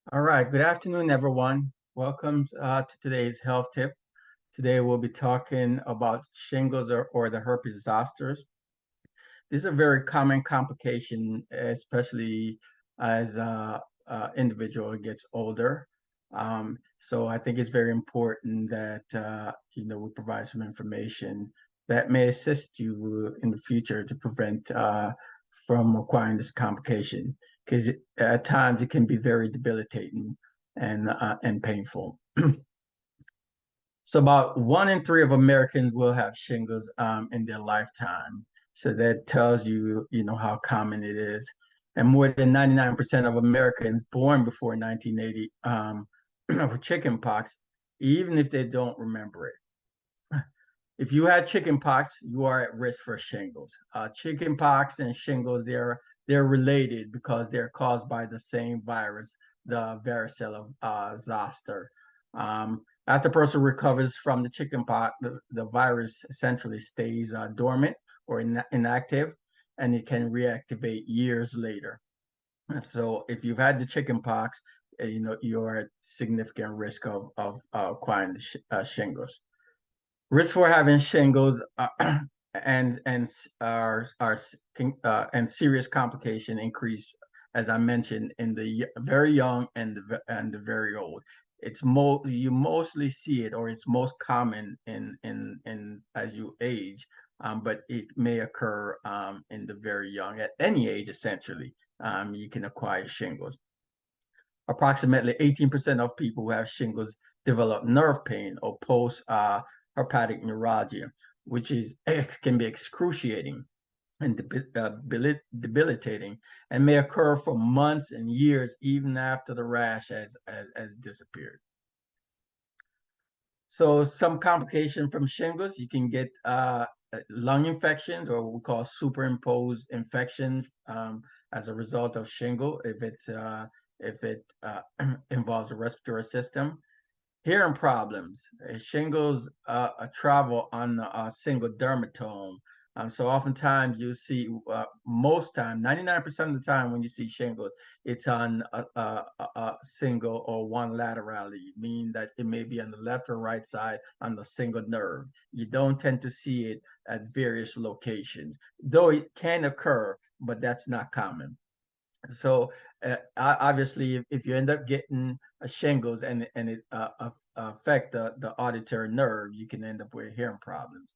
All right, good afternoon, everyone. Welcome to today's health tip. Today we'll be talking about shingles or the herpes zosters. This is a very common complication, especially as individual gets older. So I think it's very important that we provide some information that may assist you in the future to prevent from acquiring this complication, because at times it can be very debilitating and painful. So about 1 in 3 of Americans will have shingles in their lifetime. So that tells you, how common it is. And more than 99% of Americans born before 1980 with chickenpox, even if they don't remember it. If you had chickenpox, you are at risk for shingles. Chickenpox and shingles, they're related because they're caused by the same virus, the varicella zoster. After a person recovers from the chickenpox, the virus essentially stays dormant or inactive, and it can reactivate years later. So if you've had the chickenpox, you're at significant risk of acquiring the shingles. Risk for having shingles and serious complication increase, as I mentioned, in the very young and the very old. You mostly see it, or it's most common in as you age, but it may occur in the very young. At any age, essentially, you can acquire shingles. Approximately 18% of people who have shingles develop nerve pain or post herpetic neuralgia, which can be excruciating and debilitating, and may occur for months and years even after the rash has disappeared. So some complication from shingles, you can get lung infections, or what we call superimposed infections, as a result of shingle if it involves the respiratory system. Hearing problems. Shingles travel on a single dermatome. So oftentimes you see, most time, 99% of the time when you see shingles, it's on a single or one laterally, meaning that it may be on the left or right side on the single nerve. You don't tend to see it at various locations, though it can occur, but that's not common. So obviously, if you end up getting a shingles and it affect the auditory nerve, you can end up with hearing problems.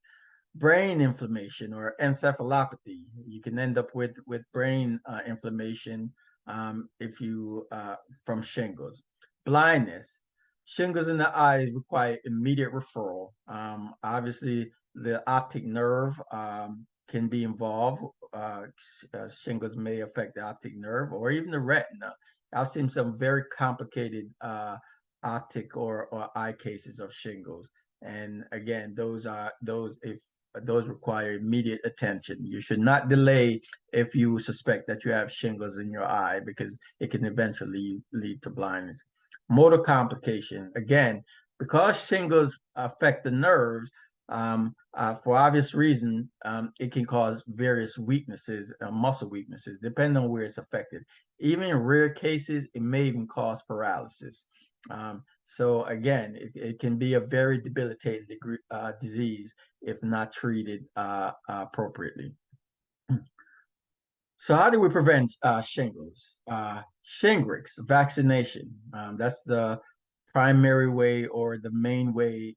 Brain inflammation or encephalopathy, you can end up with brain inflammation if you from shingles. Blindness. Shingles in the eyes require immediate referral. Obviously, the optic nerve can be involved. Shingles may affect the optic nerve or even the retina. I've seen some very complicated optic or eye cases of shingles. And again, those require immediate attention. You should not delay if you suspect that you have shingles in your eye, because it can eventually lead to blindness. Motor complication, again, because shingles affect the nerves, for obvious reason, it can cause various weaknesses, muscle weaknesses, depending on where it's affected. Even in rare cases, it may even cause paralysis. So again, it can be a very debilitating disease if not treated appropriately. So how do we prevent shingles? Shingrix vaccination. That's the primary way or the main way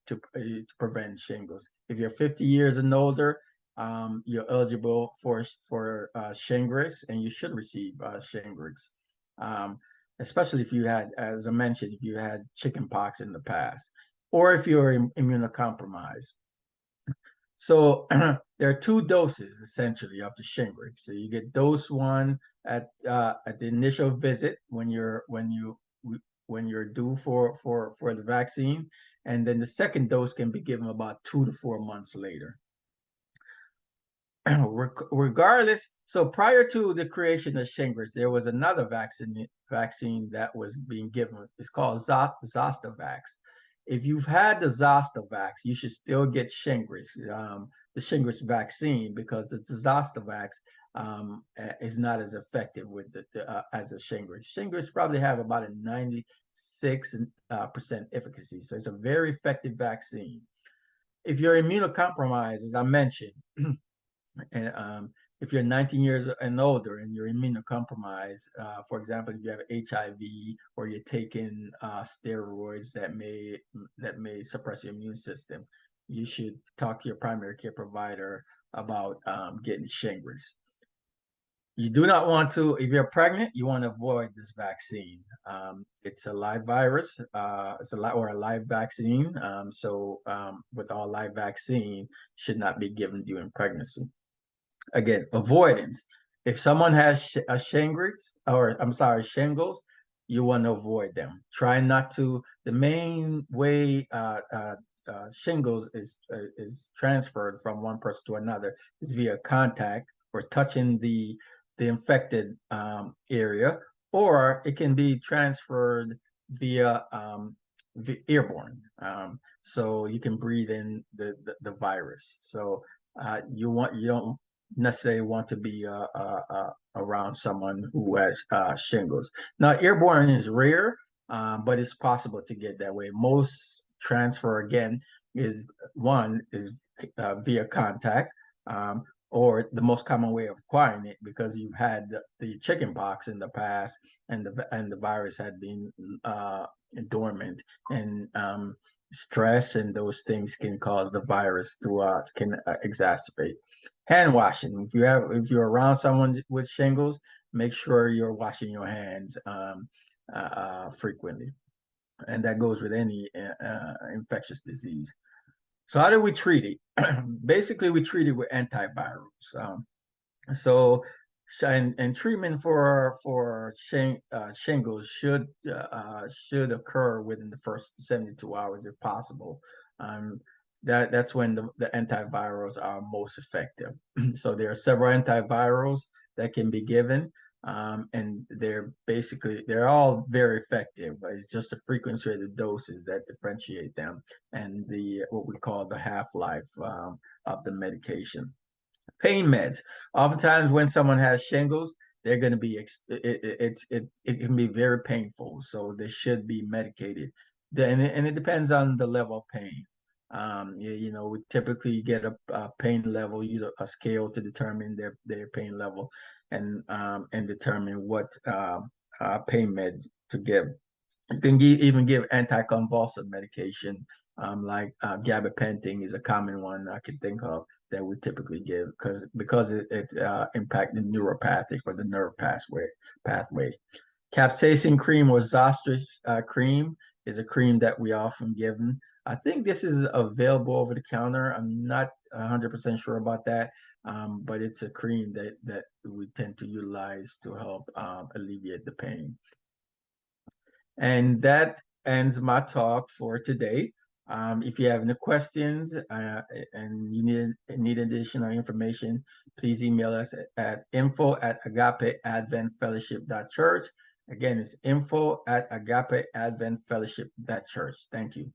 to prevent shingles. If you're 50 years and older, you're eligible for Shingrix, and you should receive Shingrix, um, especially if you had, as I mentioned, if you had chickenpox in the past, or if you're immunocompromised. So there are two doses essentially of the Shingrix. So you get dose one at the initial visit when you're due for the vaccine, and then the second dose can be given about 2 to 4 months later. Regardless, so prior to the creation of Shingrix, there was another vaccine that was being given. It's called Zostavax. If you've had the Zostavax, you should still get Shingrix, the Shingrix vaccine, because the Zostavax is not as effective with as a Shingrix. Shingrix probably have about a 96% efficacy, so it's a very effective vaccine. If you're immunocompromised, as I mentioned, and if you're 19 years and older and you're immunocompromised, for example, if you have HIV or you're taking steroids that may suppress your immune system, you should talk to your primary care provider about getting Shingrix. You do not want to, if you're pregnant, you want to avoid this vaccine. It's a live virus, it's a live vaccine. With all live vaccine, should not be given during pregnancy. Again, avoidance. If someone has a shingles, you want to avoid them. Try not to. The main way shingles is transferred from one person to another is via contact or touching the infected area, or it can be transferred via airborne. So you can breathe in the virus. So you don't necessarily want to be around someone who has shingles. Now, airborne is rare, but it's possible to get that way. Most transfer, again, is via contact, or the most common way of acquiring it, because you've had the chicken pox in the past, and the virus had been dormant, and stress and those things can cause the virus to can exacerbate. Hand washing. If you're around someone with shingles, make sure you're washing your hands frequently, and that goes with any infectious disease. So how do we treat it? Basically, we treat it with antivirals. And treatment for shingles should occur within the first 72 hours if possible. That's when the antivirals are most effective. So there are several antivirals that can be given, and they're all very effective, but it's just the frequency of the doses that differentiate them, and what we call the half-life of the medication. Pain meds. Oftentimes, when someone has shingles, they're going to be it can be very painful, so they should be medicated. And it depends on the level of pain. We typically get a pain level, use a scale to determine their pain level, and determine what pain med to give. You can even give anticonvulsive medication, like gabapentin is a common one I can think of that we typically give because it impacts the neuropathic or the nerve pathway. Capsaicin cream or Zostra cream is a cream that we often given. I think this is available over the counter. I'm not 100% sure about that, but it's a cream that we tend to utilize to help alleviate the pain. And that ends my talk for today. If you have any questions and you need additional information, please email us at info@agapeadventfellowship.church. Again, it's info@agapeadventfellowship.church. Thank you.